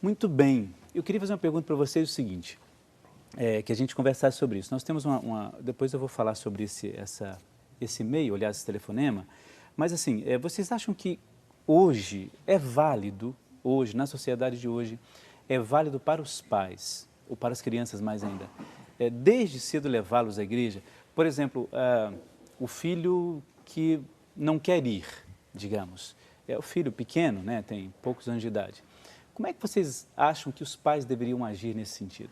Muito bem. Eu queria fazer uma pergunta para vocês, o seguinte, que a gente conversasse sobre isso. Nós temos depois eu vou falar sobre esse e-mail, aliás, esse telefonema, mas assim, vocês acham que hoje é válido, hoje, na sociedade de hoje, é válido para os pais, ou para as crianças mais ainda, desde cedo levá-los à igreja? Por exemplo, o filho que não quer ir, digamos, é o filho pequeno, né, tem poucos anos de idade. Como é que vocês acham que os pais deveriam agir nesse sentido?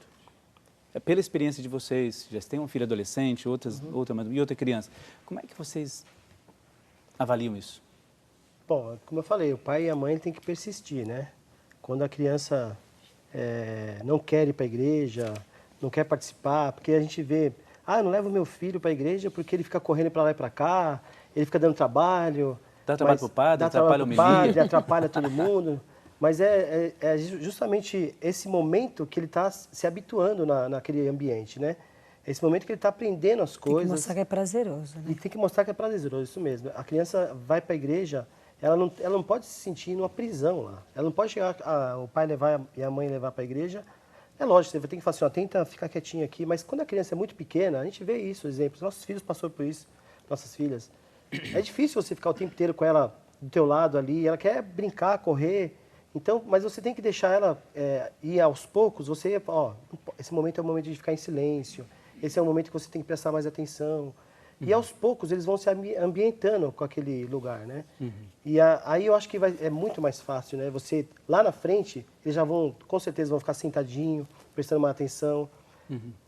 Pela experiência de vocês, já têm uma filha adolescente, outra criança, como é que vocês avaliam isso? Bom, como eu falei, o pai e a mãe têm que persistir, né? Quando a criança não quer ir para a igreja, não quer participar, porque a gente vê, eu não levo meu filho para a igreja porque ele fica correndo para lá e para cá, ele fica dando trabalho. Dá trabalho para o padre, atrapalha a homilia. Atrapalha todo mundo. Mas é justamente esse momento que ele está se habituando naquele ambiente, né? Esse momento que ele está aprendendo as coisas. Tem que mostrar que é prazeroso, né? E tem que mostrar que é prazeroso, isso mesmo. A criança vai para a igreja, ela não pode se sentir numa prisão lá. Ela não pode chegar, o pai levar e a mãe levar para a igreja. É lógico, você vai ter que falar assim, tenta ficar quietinho aqui. Mas quando a criança é muito pequena, a gente vê isso, exemplos. Nossos filhos passaram por isso, nossas filhas. É difícil você ficar o tempo inteiro com ela do teu lado ali. Ela quer brincar, correr. Então, mas você tem que deixar ela ir aos poucos. Esse momento é o momento de ficar em silêncio. Esse é o momento que você tem que prestar mais atenção. E aos poucos eles vão se ambientando com aquele lugar, né? E aí eu acho que é muito mais fácil, né? Você, lá na frente, eles já vão, com certeza, vão ficar sentadinho, prestando mais atenção.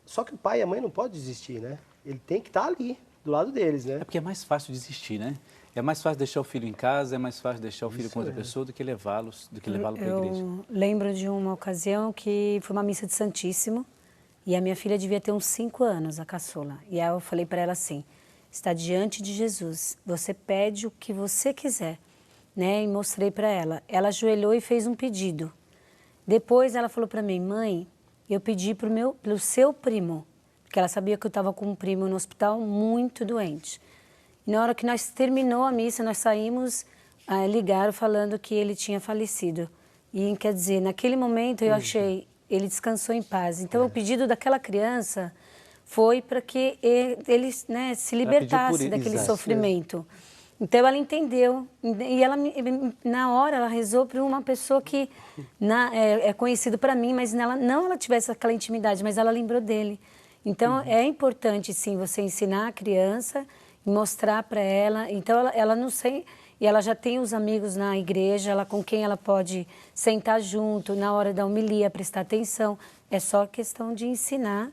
Só que o pai e a mãe não podem desistir, né? Ele tem que estar ali, do lado deles, né? É porque é mais fácil desistir, né? É mais fácil deixar o filho em casa, é mais fácil deixar o filho com outra pessoa do que levá-lo para a igreja. Eu lembro de uma ocasião que foi uma missa de Santíssimo e a minha filha devia ter uns 5 anos, a caçula. E aí eu falei para ela assim, está diante de Jesus, você pede o que você quiser, né? E mostrei para ela. Ela ajoelhou e fez um pedido. Depois ela falou para mim, mãe, eu pedi pro seu primo, porque ela sabia que eu estava com um primo no hospital muito doente. E na hora que nós terminou a missa, nós saímos, ligaram falando que ele tinha falecido. E quer dizer, naquele momento eu achei, ele descansou em paz. Então o pedido daquela criança foi para que ele, né, se libertasse daquele sofrimento. Então ela entendeu. E ela, na hora, ela rezou para uma pessoa que é conhecido para mim, mas ela tivesse aquela intimidade, mas ela lembrou dele. Então é importante, sim, você ensinar a criança e mostrar para ela. Então ela não sei, e ela já tem os amigos na igreja, ela com quem ela pode sentar junto na hora da homilia, prestar atenção. É só questão de ensinar.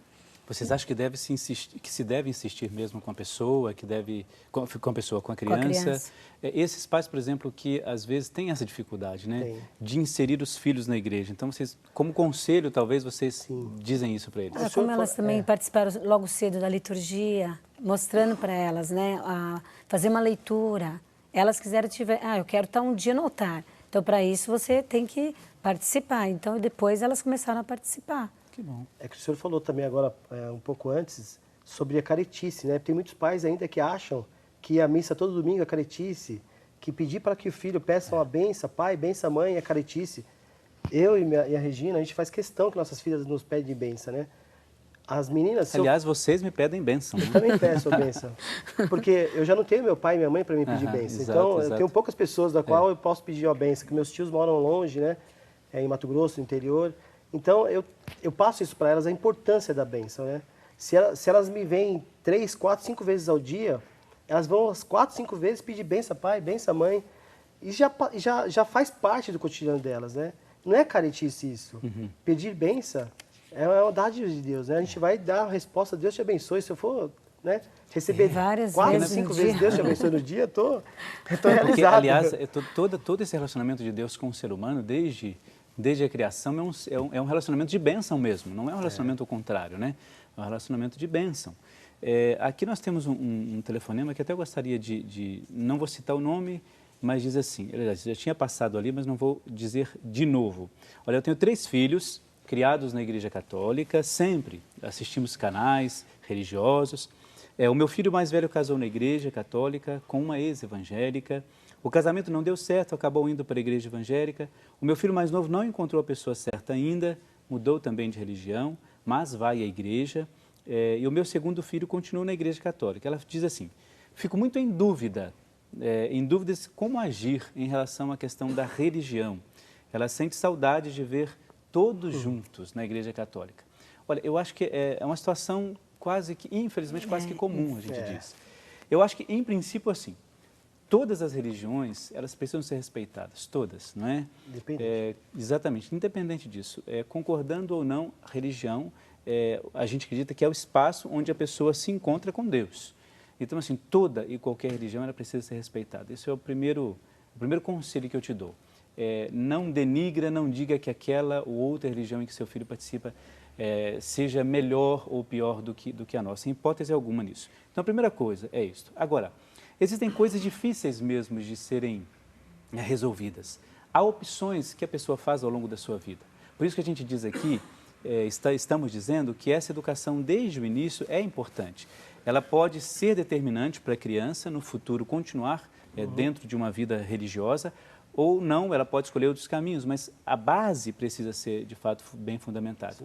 Vocês acham que se deve insistir mesmo com a pessoa, com a criança? Esses pais, por exemplo, que às vezes têm essa dificuldade, né, de inserir os filhos na igreja. Então, vocês, como conselho, talvez vocês dizem isso para eles. Como elas também participaram logo cedo da liturgia, mostrando para elas, né, fazer uma leitura. Elas quiseram, eu quero estar um dia no altar. Então, para isso, você tem que participar. Então, depois elas começaram a participar. Que bom. É que o senhor falou também agora, um pouco antes, sobre a caretice, né? Tem muitos pais ainda que acham que a missa todo domingo é caretice, que pedir para que o filho peça uma benção, pai, benção, mãe, é caretice. Eu e a Regina, a gente faz questão que nossas filhas nos pedem benção, né? As meninas... Aliás, vocês me pedem bênção. Eu também peço bênção. Porque eu já não tenho meu pai e minha mãe para me pedir bênção. Então, eu tenho poucas pessoas da qual eu posso pedir uma bênção, que meus tios moram longe, né? Em Mato Grosso, no interior. Então, eu passo isso para elas, a importância da bênção, né? Se elas me veem 3, 4, 5 vezes ao dia, elas vão as 4, 5 vezes pedir bênção pai, bênção mãe. E já faz parte do cotidiano delas, né? Não é caretice isso. Pedir bênção é uma dádiva de Deus, né? A gente vai dar a resposta, Deus te abençoe. Se eu for, né, receber 4, 5 vezes Deus te abençoe no dia, eu tô realizado. Porque, aliás, todo esse relacionamento de Deus com o ser humano, desde a criação, é um relacionamento de bênção mesmo, não é um relacionamento ao contrário, né? É um relacionamento de bênção. Aqui nós temos um telefonema que até eu gostaria não vou citar o nome, mas diz assim, já tinha passado ali, mas não vou dizer de novo. Olha, eu tenho 3 filhos, criados na Igreja Católica, sempre assistimos canais religiosos. O meu filho mais velho casou na Igreja Católica com uma ex-evangélica. O casamento não deu certo, acabou indo para a igreja evangélica. O meu filho mais novo não encontrou a pessoa certa ainda, mudou também de religião, mas vai à igreja. E o meu segundo filho continua na igreja católica. Ela diz assim, fico muito em dúvidas como agir em relação à questão da religião. Ela sente saudade de ver todos juntos na igreja católica. Olha, eu acho que é uma situação quase que, infelizmente, quase que comum, a gente diz. Eu acho que, em princípio, assim, todas as religiões, elas precisam ser respeitadas, todas, não é? Independente. Exatamente, independente disso. Concordando ou não, a religião, a gente acredita que é o espaço onde a pessoa se encontra com Deus. Então, assim, toda e qualquer religião, ela precisa ser respeitada. Esse é o primeiro conselho que eu te dou. Não denigra, não diga que aquela ou outra religião em que seu filho participa seja melhor ou pior do que a nossa. Em hipótese alguma nisso. Então, a primeira coisa é isto. Agora, existem coisas difíceis mesmo de serem resolvidas. Há opções que a pessoa faz ao longo da sua vida. Por isso que a gente diz aqui, estamos dizendo que essa educação desde o início é importante. Ela pode ser determinante para a criança no futuro continuar dentro de uma vida religiosa, ou não, ela pode escolher outros caminhos, mas a base precisa ser, de fato, bem fundamentada.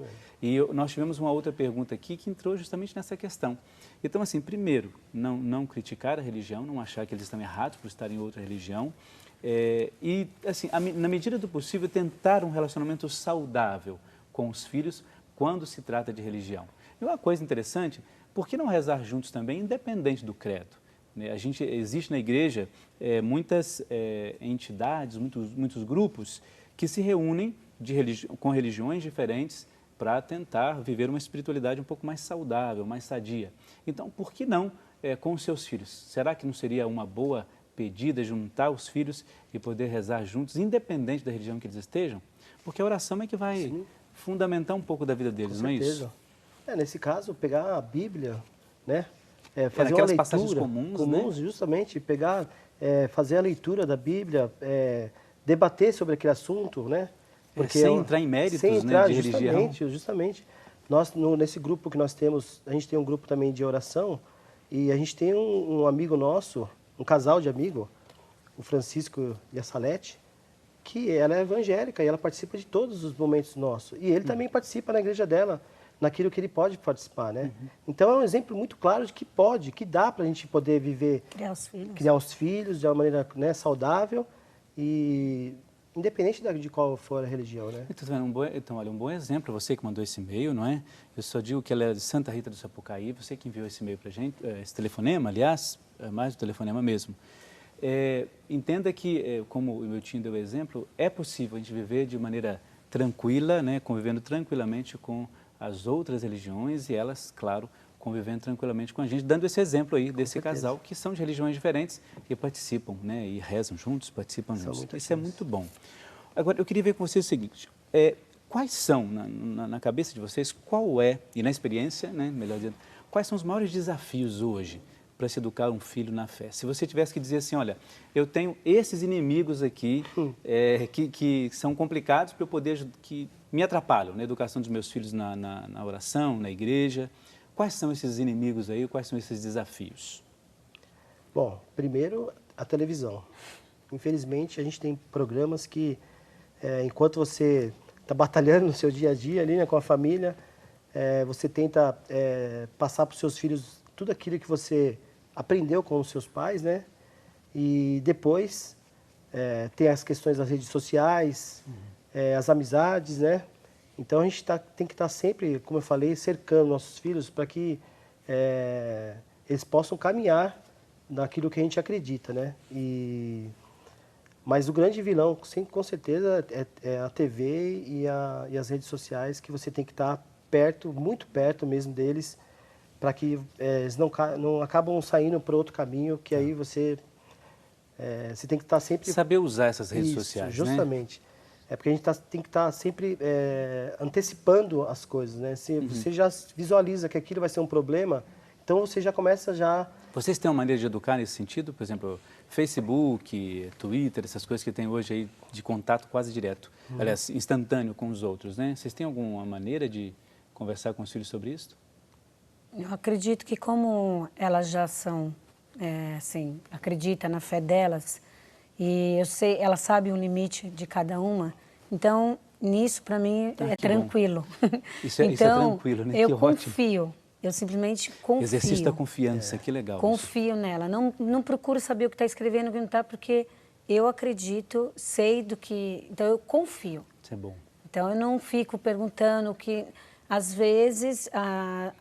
E nós tivemos uma outra pergunta aqui que entrou justamente nessa questão. Então, assim, primeiro, não criticar a religião, não achar que eles estão errados por estarem em outra religião, e, assim, na medida do possível, tentar um relacionamento saudável com os filhos quando se trata de religião. E uma coisa interessante, por que não rezar juntos também, independente do credo? Existe na igreja muitas entidades, muitos grupos que se reúnem com religiões diferentes para tentar viver uma espiritualidade um pouco mais saudável, mais sadia. Então, por que não com os seus filhos? Será que não seria uma boa pedida juntar os filhos e poder rezar juntos, independente da religião que eles estejam? Porque a oração é que vai fundamentar um pouco da vida deles, não é isso? Nesse caso, pegar a Bíblia, né? Fazer aquelas uma passagens leitura comuns, né? Justamente, pegar, fazer a leitura da Bíblia, debater sobre aquele assunto, né? Porque sem entrar em méritos, sem entrar, né, de religião. Justamente. Nós, nesse grupo que nós temos, a gente tem um grupo também de oração, e a gente tem um amigo nosso, um casal de amigo, o Francisco e a Salete, que ela é evangélica e ela participa de todos os momentos nossos. E ele também participa na igreja dela, naquilo que ele pode participar, né? Então é um exemplo muito claro de que dá para a gente poder viver, criar os filhos de uma maneira, né, saudável e independente de qual for a religião, né? Então, olha, um bom exemplo, você que mandou esse e-mail, não é? Eu só digo que ela é de Santa Rita do Sapucaí, você que enviou esse e-mail para a gente, esse telefonema, aliás, mais do telefonema mesmo. Entenda que, como o meu tio deu o exemplo, é possível a gente viver de maneira tranquila, né, convivendo tranquilamente com as outras religiões e elas, claro, convivendo tranquilamente com a gente, dando esse exemplo aí desse casal que são de religiões diferentes e participam, né, e rezam juntos, participam juntos. Isso é muito bom. Agora, eu queria ver com vocês o seguinte, quais são, na cabeça de vocês, e na experiência, né, melhor dizendo, quais são os maiores desafios hoje para se educar um filho na fé? Se você tivesse que dizer assim, olha, eu tenho esses inimigos aqui que são complicados para eu poder, que me atrapalham na educação dos meus filhos na oração, na igreja. Quais são esses inimigos aí? Quais são esses desafios? Bom, primeiro, a televisão. Infelizmente, a gente tem programas que, enquanto você está batalhando no seu dia a dia ali, né, com a família, você tenta passar para os seus filhos tudo aquilo que você aprendeu com os seus pais, né? E depois tem as questões das redes sociais, as amizades, né? Então a gente tem que estar sempre, como eu falei, cercando nossos filhos para que eles possam caminhar naquilo que a gente acredita, né? Mas o grande vilão, com certeza, é a TV e as redes sociais, que você tem que estar perto, muito perto mesmo deles, para que eles não acabam saindo para outro caminho, que aí você tem que estar sempre... Saber usar essas redes sociais, justamente. Né? Porque a gente tem que estar sempre antecipando as coisas, né? Se você já visualiza que aquilo vai ser um problema, então você já começa já... Vocês têm uma maneira de educar nesse sentido? Por exemplo, Facebook, Twitter, essas coisas que tem hoje aí de contato quase direto, aliás, instantâneo com os outros, né? Vocês têm alguma maneira de conversar com os filhos sobre isso? Eu acredito que como elas já são, assim, acreditam na fé delas, E eu sei, ela sabe o limite de cada uma. Então, nisso, para mim, é tranquilo. Isso é tranquilo, né? Eu que confio. Ótimo. Eu simplesmente confio. Exercício da confiança, que legal. Confio nela. Não procuro saber o que está escrevendo, o que não está, porque eu acredito, sei do que... Então, eu confio. Isso é bom. Então, eu não fico perguntando o que... Às vezes, a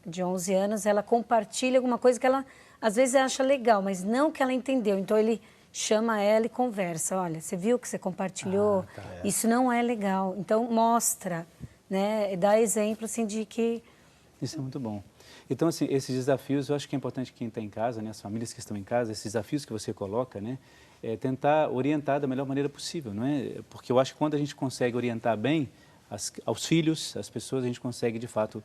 de 11 anos, ela compartilha alguma coisa que ela, às vezes, acha legal, mas não que ela entendeu. Então, ele chama ela e conversa. Olha, você viu que você compartilhou? Isso não é legal. Então, mostra, né? Dá exemplo, assim, de que... Isso é muito bom. Então, assim, esses desafios, eu acho que é importante quem está em casa, né, as famílias que estão em casa, esses desafios que você coloca, né, tentar orientar da melhor maneira possível, não é? Porque eu acho que quando a gente consegue orientar bem aos filhos, as pessoas, a gente consegue, de fato,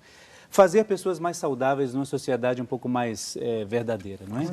fazer pessoas mais saudáveis numa sociedade um pouco mais verdadeira, não é?